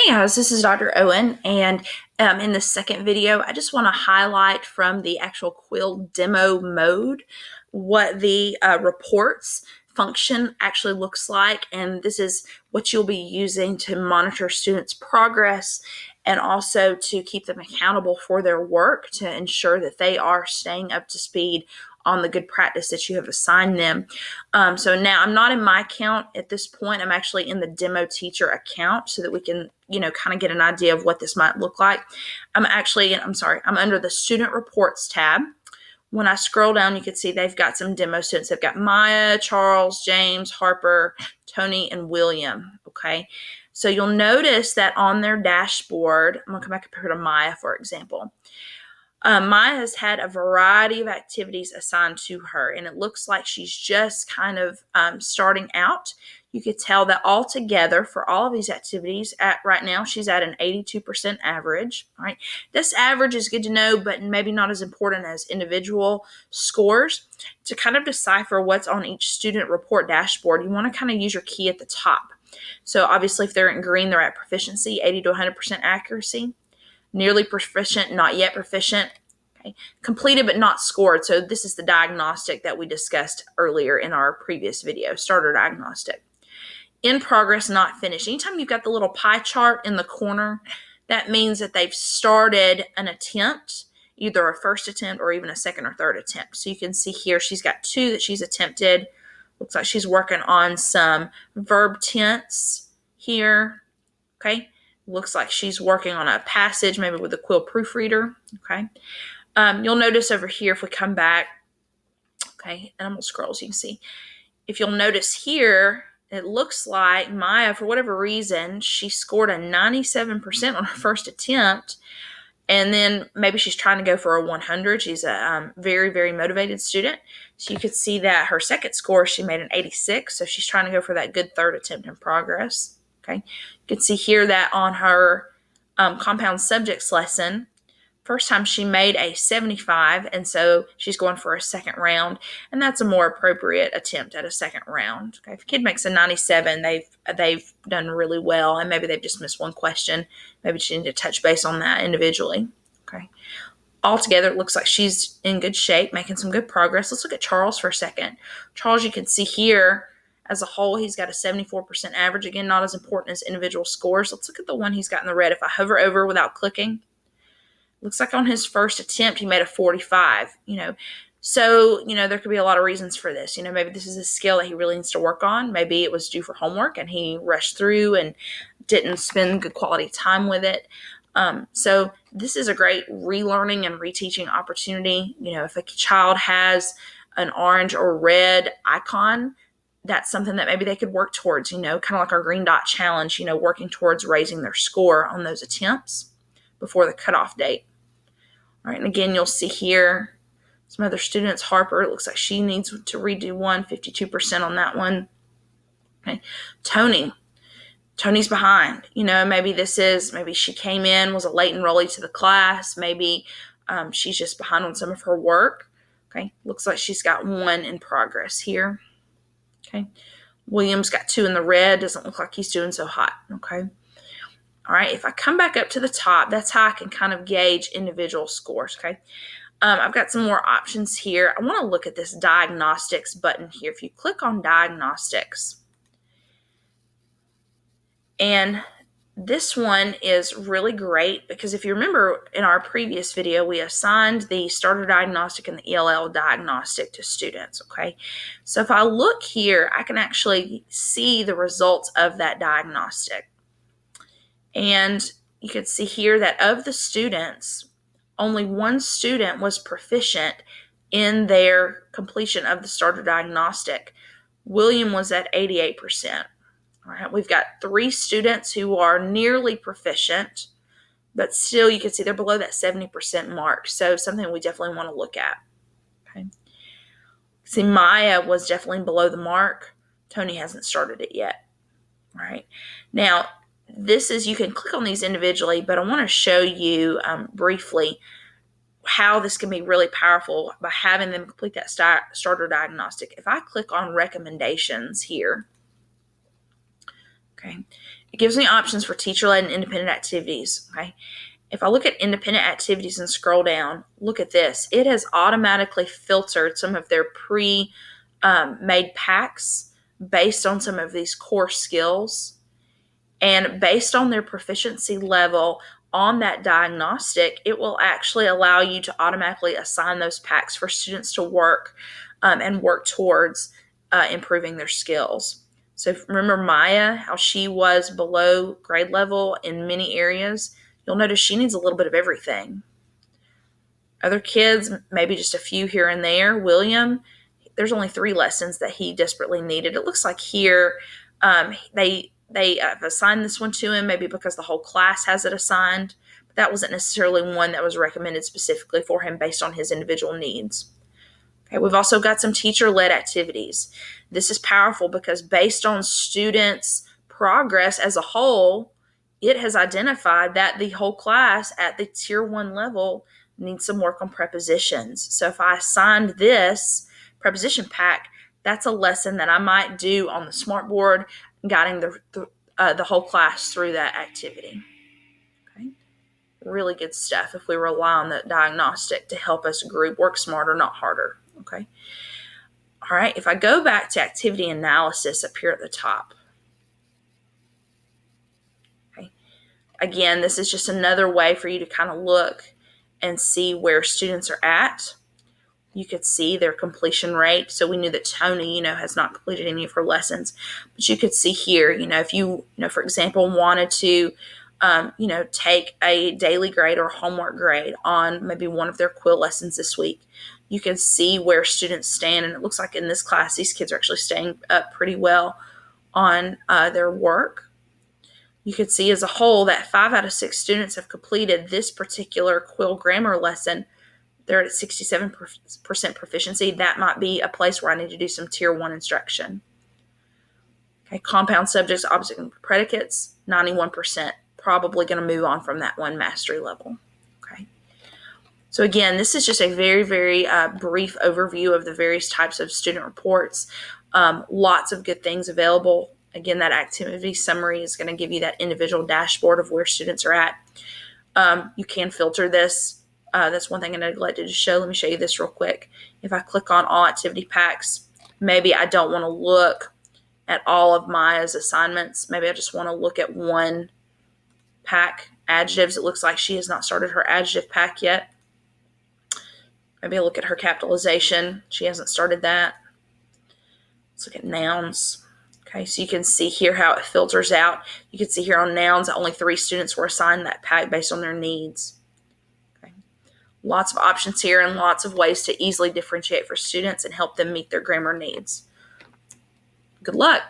Hey guys, this is Dr. Owen, and in the second video, I just want to highlight from the actual Quill demo mode what the reports function actually looks like, and this is what you'll be using to monitor students' progress and also to keep them accountable for their work to ensure that they are staying up to speed on the good practice that you have assigned them. So now I'm not in my account at this point. I'm actually in the demo teacher account so that we can, kind of get an idea of what this might look like. I'm under the student reports tab. When I scroll down, you can see they've got some demo students. They've got Maya, Charles, James, Harper, Tony, and William. Okay. So you'll notice that on their dashboard, I'm going to come back up here to Maya, for example. Maya has had a variety of activities assigned to her, and it looks like she's just kind of starting out. You could tell that altogether for all of these activities, right now she's at an 82% average. All right, this average is good to know, but maybe not as important as individual scores. To kind of decipher what's on each student report dashboard, you want to kind of use your key at the top. So obviously, if they're in green, they're at proficiency, 80 to 100% accuracy. Nearly proficient, not yet proficient. Okay. Completed but not scored. So this is the diagnostic that we discussed earlier in our previous video, starter diagnostic. In progress, not finished. Anytime you've got the little pie chart in the corner, that means that they've started an attempt, either a first attempt or even a second or third attempt. So you can see here she's got 2 that she's attempted. Looks like she's working on some verb tense here. Okay. Looks like she's working on a passage, maybe with a Quill proofreader. Okay. You'll notice over here, if we come back, okay, and I'm going to scroll so you can see. If you'll notice here, it looks like Maya, for whatever reason, she scored a 97% on her first attempt. And then maybe she's trying to go for a 100. She's a very, very motivated student. So you could see that her second score, she made an 86. So she's trying to go for that good third attempt in progress. Okay. You can see here that on her compound subjects lesson, first time she made a 75, and so she's going for a second round, and that's a more appropriate attempt at a second round. Okay. If a kid makes a 97, they've done really well, and maybe they've just missed one question. Maybe she need to touch base on that individually. Okay. Altogether, it looks like she's in good shape, making some good progress. Let's look at Charles for a second. Charles, you can see here, as a whole, he's got a 74% average. Again, not as important as individual scores. Let's look at the one he's got in the red. If I hover over without clicking, looks like on his first attempt, he made a 45, So, there could be a lot of reasons for this. Maybe this is a skill that he really needs to work on. Maybe it was due for homework and he rushed through and didn't spend good quality time with it. So this is a great relearning and reteaching opportunity. If a child has an orange or red icon, that's something that maybe they could work towards, kind of like our green dot challenge, working towards raising their score on those attempts before the cutoff date. All right, and again, you'll see here some other students. Harper, it looks like she needs to redo one, 52% on that one. Okay. Tony's behind. Maybe she came in, was a late enrollee to the class. Maybe she's just behind on some of her work. Okay, looks like she's got 1 in progress here. Okay, William's got 2 in the red. Doesn't look like he's doing so hot. Okay. All right, if I come back up to the top, that's how I can kind of gauge individual scores, okay? I've got some more options here. I want to look at this diagnostics button here. If you click on diagnostics, and this one is really great because if you remember in our previous video, we assigned the starter diagnostic and the ELL diagnostic to students, okay? So if I look here, I can actually see the results of that diagnostic. And you can see here that of the students, only 1 student was proficient in their completion of the starter diagnostic. William was at 88%. All right, we've got 3 students who are nearly proficient, but still you can see they're below that 70% mark. So something we definitely want to look at. Okay. See, Maya was definitely below the mark. Tony hasn't started it yet. All right. Now, you can click on these individually, but I want to show you briefly how this can be really powerful by having them complete that starter diagnostic. If I click on recommendations here, okay, It gives me options for teacher-led and independent activities. Okay. If I look at independent activities and scroll down, look at this. It has automatically filtered some of their pre-made packs based on some of these core skills. And based on their proficiency level on that diagnostic, it will actually allow you to automatically assign those packs for students to work and work towards improving their skills. So remember Maya, how she was below grade level in many areas? You'll notice she needs a little bit of everything. Other kids, maybe just a few here and there. William, there's only 3 lessons that he desperately needed. It looks like here they have assigned this one to him, maybe because the whole class has it assigned. But that wasn't necessarily one that was recommended specifically for him based on his individual needs. Okay, we've also got some teacher-led activities. This is powerful because based on students' progress as a whole, it has identified that the whole class at the Tier 1 level needs some work on prepositions. So if I assigned this preposition pack, that's a lesson that I might do on the smartboard, guiding the whole class through that activity. Okay, really good stuff if we rely on the diagnostic to help us group work smarter, not harder. Okay. All right, if I go back to activity analysis up here at the top, okay, again, this is just another way for you to kind of look and see where students are at. You could see their completion rate. So we knew that Tony, has not completed any of her lessons. But you could see here, if you, for example, wanted to, take a daily grade or homework grade on maybe one of their Quill lessons this week, you can see where students stand. And it looks like in this class, these kids are actually staying up pretty well on their work. You could see as a whole that 5 out of 6 students have completed this particular Quill grammar lesson. They're at 67% proficiency. That might be a place where I need to do some Tier 1 instruction. Okay, compound subjects, objects, and predicates, 91%. Probably going to move on from that one mastery level. Okay. So again, this is just a very, very brief overview of the various types of student reports. Lots of good things available. Again, that activity summary is going to give you that individual dashboard of where students are at. You can filter this. That's one thing I neglected to show. Let me show you this real quick. If I click on all activity packs, maybe I don't want to look at all of Maya's assignments. Maybe I just want to look at one pack. Adjectives, it looks like she has not started her adjective pack yet. Maybe I look at her capitalization. She hasn't started that. Let's look at nouns. Okay, so you can see here how it filters out. You can see here on nouns, only 3 students were assigned that pack based on their needs. Okay. Lots of options here and lots of ways to easily differentiate for students and help them meet their grammar needs. Good luck.